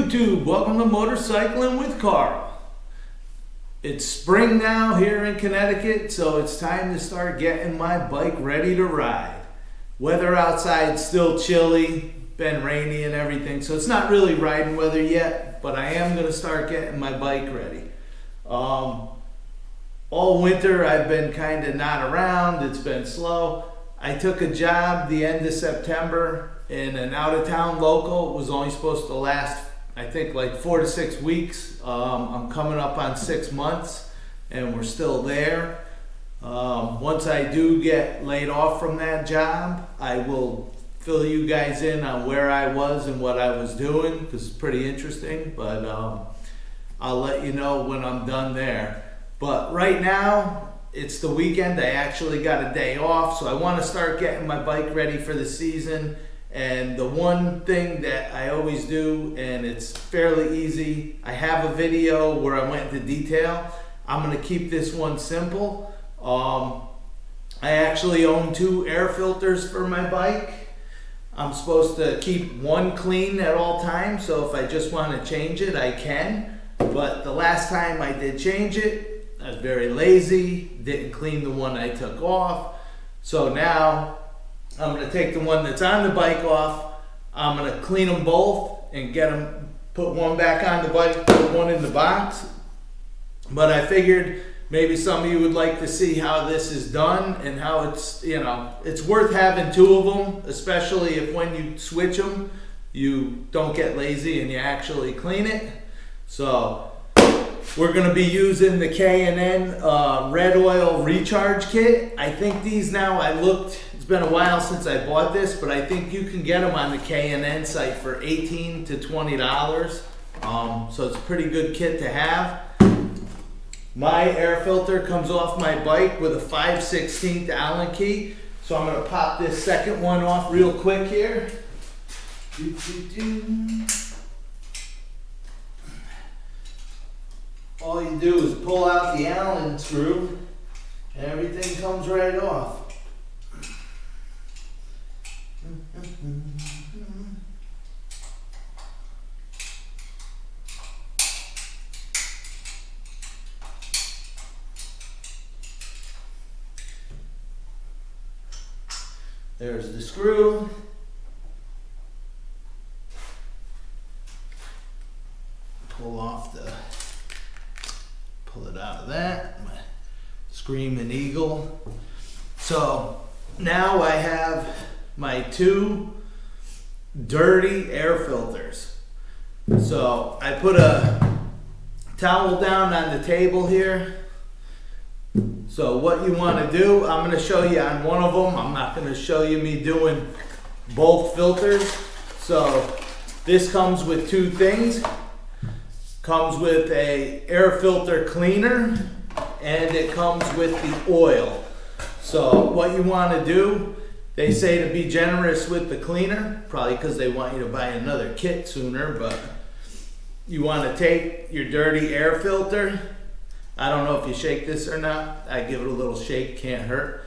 YouTube, welcome to Motorcycling with Carl. It's spring now here in Connecticut, so it's time to start getting my bike ready to ride. Weather outside's still chilly, been rainy and everything, so it's not really riding weather yet, but I am gonna start getting my bike ready. All winter I've been kind of not around, it's been slow. I took a job the end of September in an out-of-town local. It was only supposed to last, I think, like 4 to 6 weeks. I'm coming up on 6 months and we're still there. Once I do get laid off from that job, I will fill you guys in on where I was and what I was doing, because it's pretty interesting, but I'll let you know when I'm done there. But right now, it's the weekend. I actually got a day off, so I want to start getting my bike ready for the season. And the one thing that I always do, and it's fairly easy, I have a video where I went into detail. I'm going to keep this one simple. I actually own 2 air filters for my bike. I'm supposed to keep one clean at all times, so if I just want to change it, I can. But the last time I did change it, I was very lazy, didn't clean the one I took off. So now I'm going to take the one that's on the bike off, I'm going to clean them both and get them, put one back on the bike, put one in the box. But I figured maybe some of you would like to see how this is done and how it's, you know, it's worth having 2 of them, especially if when you switch them, you don't get lazy and you actually clean it. So we're going to be using the K&N red oil recharge kit. I think these now, I looked, it's been a while since I bought this, but I think you can get them on the K&N site for $18 to $20. So it's a pretty good kit to have. My air filter comes off my bike with a 5/16 Allen key. So I'm going to pop this second one off real quick here. All you do is pull out the Allen screw and everything comes right off. There's the screw. Pull it out of that, my Screaming Eagle. So now I have my 2 dirty air filters. So I put a towel down on the table here. So what you want to do, I'm going to show you on one of them. I'm not going to show you me doing both filters. So this comes with 2 things. Comes with a air filter cleaner and it comes with the oil. So what you want to do, they say to be generous with the cleaner, probably because they want you to buy another kit sooner, but you want to take your dirty air filter. I don't know if you shake this or not. I give it a little shake, can't hurt.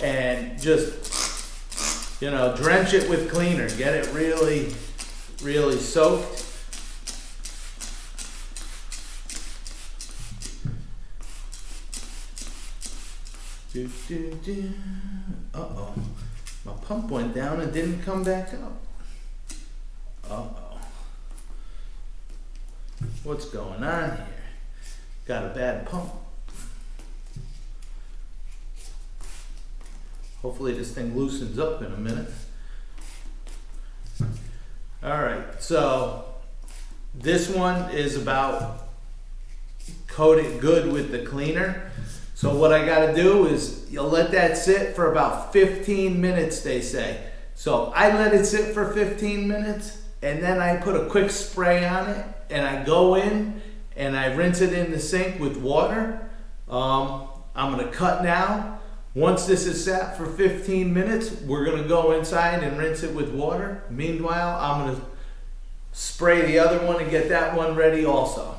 And just, you know, drench it with cleaner. Get it really, really soaked. Uh-oh, my pump went down and didn't come back up. Uh-oh. What's going on here? Got a bad pump. Hopefully this thing loosens up in a minute. Alright, so this one is about coat it good with the cleaner. So what I gotta do is you'll let that sit for about 15 minutes, they say. So I let it sit for 15 minutes and then I put a quick spray on it and I go in and I rinse it in the sink with water. I'm gonna cut now. Once this is sat for 15 minutes, we're gonna go inside and rinse it with water. Meanwhile, I'm gonna spray the other one and get that one ready also.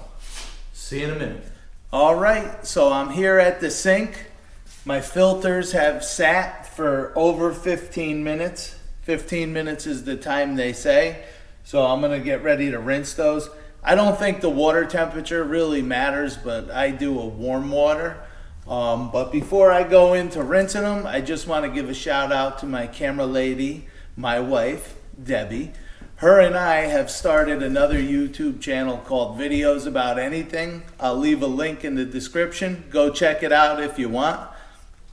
See you in a minute. All right, so I'm here at the sink. My filters have sat for over 15 minutes. 15 minutes is the time they say. So I'm gonna get ready to rinse those. I don't think the water temperature really matters, but I do a warm water. But before I go into rinsing them, I just want to give a shout out to my camera lady, my wife, Debbie. Her and I have started another YouTube channel called Videos About Anything. I'll leave a link in the description. Go check it out if you want.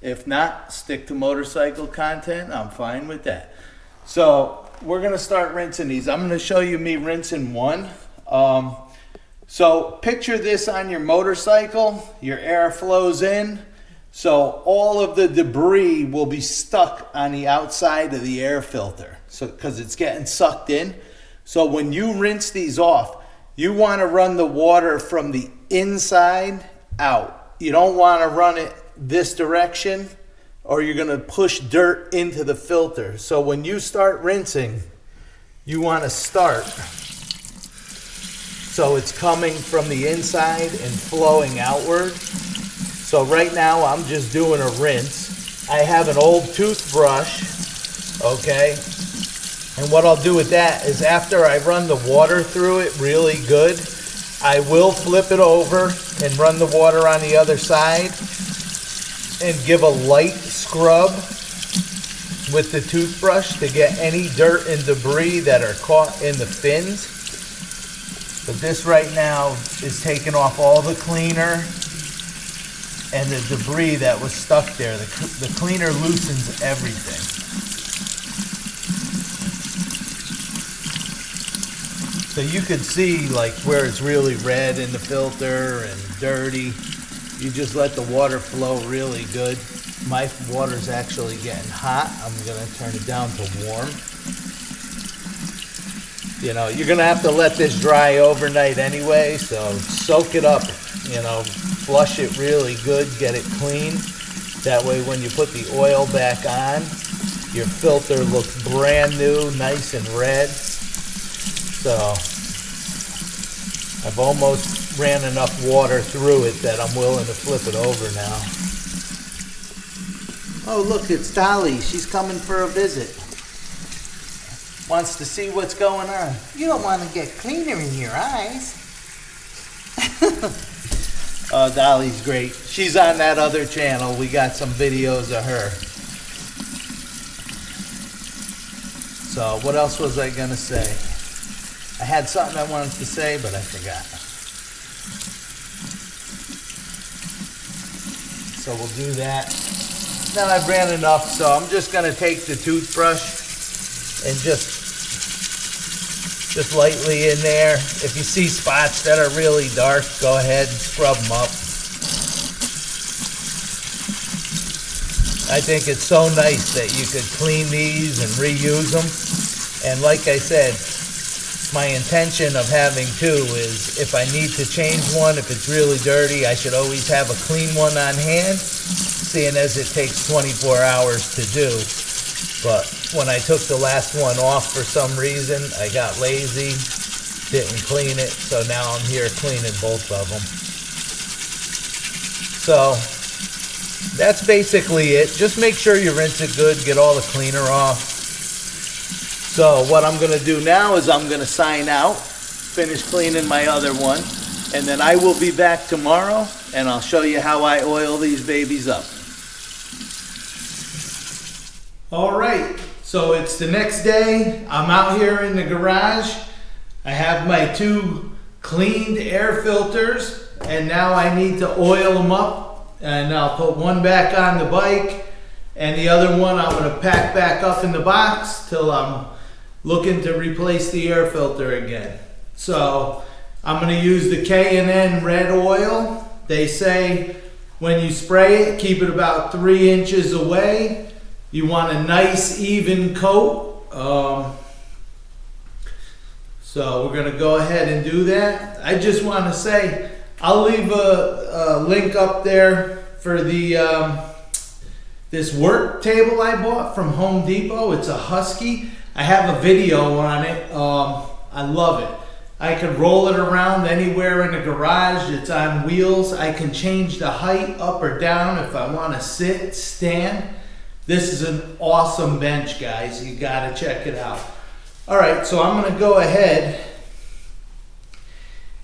If not, stick to motorcycle content. I'm fine with that. So we're going to start rinsing these. I'm going to show you me rinsing one. So picture this on your motorcycle. Your air flows in. So all of the debris will be stuck on the outside of the air filter. So because it's getting sucked in. So when you rinse these off, you want to run the water from the inside out. You don't want to run it this direction or you're going to push dirt into the filter. So when you start rinsing, you want to start so it's coming from the inside and flowing outward. So right now I'm just doing a rinse. I have an old toothbrush, okay? And what I'll do with that is after I run the water through it really good, I will flip it over and run the water on the other side and give a light scrub with the toothbrush to get any dirt and debris that are caught in the fins. But this right now is taking off all the cleaner and the debris that was stuck there. The cleaner loosens everything. So you could see like where it's really red in the filter and dirty. You just let the water flow really good. My water's actually getting hot. I'm gonna turn it down to warm. You know, you're gonna have to let this dry overnight anyway, so soak it up, you know, flush it really good, get it clean. That way when you put the oil back on, your filter looks brand new, nice and red. So I've almost ran enough water through it that I'm willing to flip it over now. Oh look, it's Dolly. She's coming for a visit. Wants to see what's going on. You don't want to get cleaner in your eyes. Oh, Dolly's great. She's on that other channel. We got some videos of her. So what else was I going to say? I had something I wanted to say, but I forgot. So we'll do that. Now I've ran enough, so I'm just going to take the toothbrush and just lightly in there. If you see spots that are really dark, go ahead and scrub them up. I think it's so nice that you could clean these and reuse them. And like I said, my intention of having two is if I need to change one, if it's really dirty, I should always have a clean one on hand, seeing as it takes 24 hours to do. But when I took the last one off for some reason, I got lazy, didn't clean it, so now I'm here cleaning both of them. So that's basically it. Just make sure you rinse it good, get all the cleaner off. So what I'm going to do now is I'm going to sign out, finish cleaning my other one, and then I will be back tomorrow and I'll show you how I oil these babies up. All right, so it's the next day. I'm out here in the garage. I have my two cleaned air filters, and now I need to oil them up, and I'll put one back on the bike, and the other one I'm gonna pack back up in the box till I'm looking to replace the air filter again. So I'm gonna use the K&N red oil. They say when you spray it, keep it about 3 inches away. You want a nice even coat. So we're gonna go ahead and do that. I just want to say, I'll leave a link up there for the this work table I bought from Home Depot. It's a Husky. I have a video on it. I love it. I can roll it around anywhere in the garage. It's on wheels. I can change the height up or down if I want to sit, stand. This is an awesome bench, guys. You gotta check it out. All right, so I'm gonna go ahead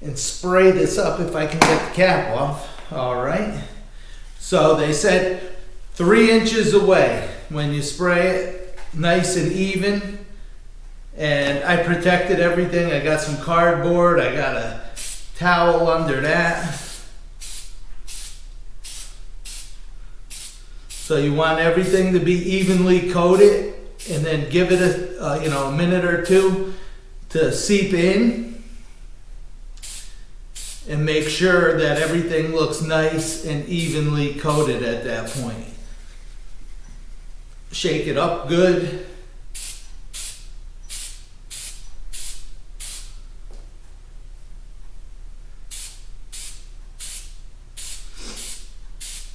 and spray this up if I can get the cap off. All right. So they said 3 inches away when you spray it, nice and even. And I protected everything. I got some cardboard. I got a towel under that. So you want everything to be evenly coated, and then give it a minute or two to seep in, and make sure that everything looks nice and evenly coated at that point. Shake it up good.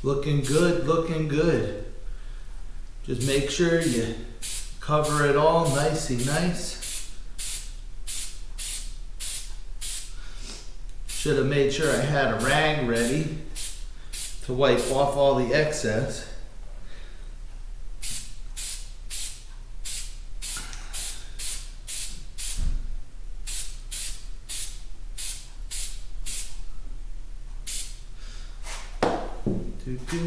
Looking good, looking good. Just make sure you cover it all nicey nice. Should have made sure I had a rag ready to wipe off all the excess.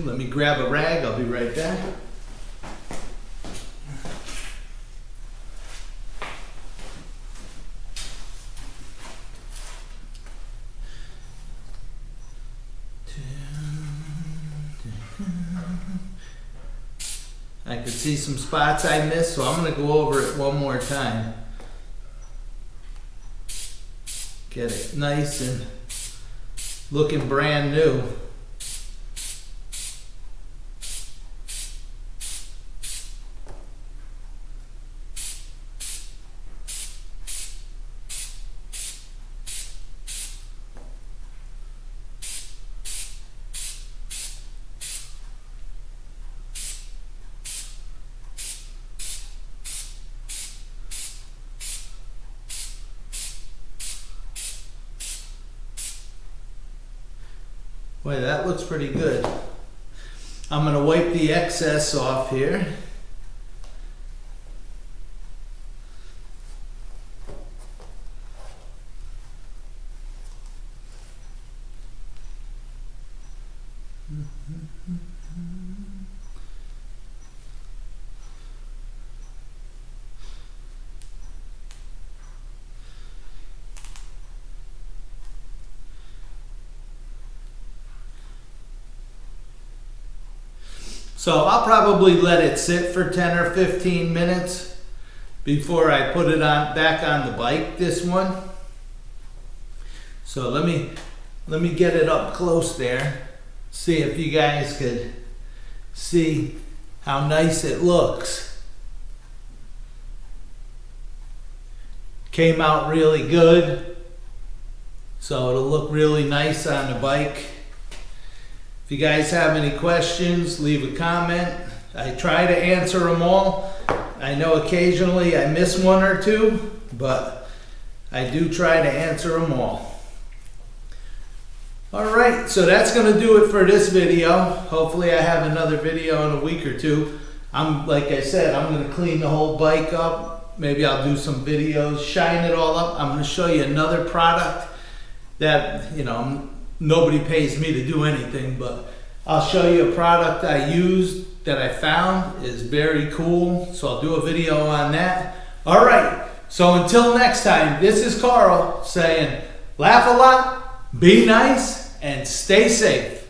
Let me grab a rag, I'll be right back. I could see some spots I missed, so I'm going to go over it one more time. Get it nice and looking brand new. Boy, that looks pretty good. I'm going to wipe the excess off here. So I'll probably let it sit for 10 or 15 minutes before I put it back on the bike, this one. So let me get it up close there. See if you guys could see how nice it looks. Came out really good. So it'll look really nice on the bike. If you guys have any questions, leave a comment. I try to answer them all. I know occasionally I miss one or two, but I do try to answer them all. All right, so that's going to do it for this video. Hopefully I have another video in a week or two. Like I said, I'm going to clean the whole bike up. Maybe I'll do some videos, shine it all up. I'm going to show you another product that, nobody pays me to do anything, but I'll show you a product I used that I found is very cool. So I'll do a video on that. All right, so until next time, this is Carl saying, laugh a lot, be nice, and stay safe.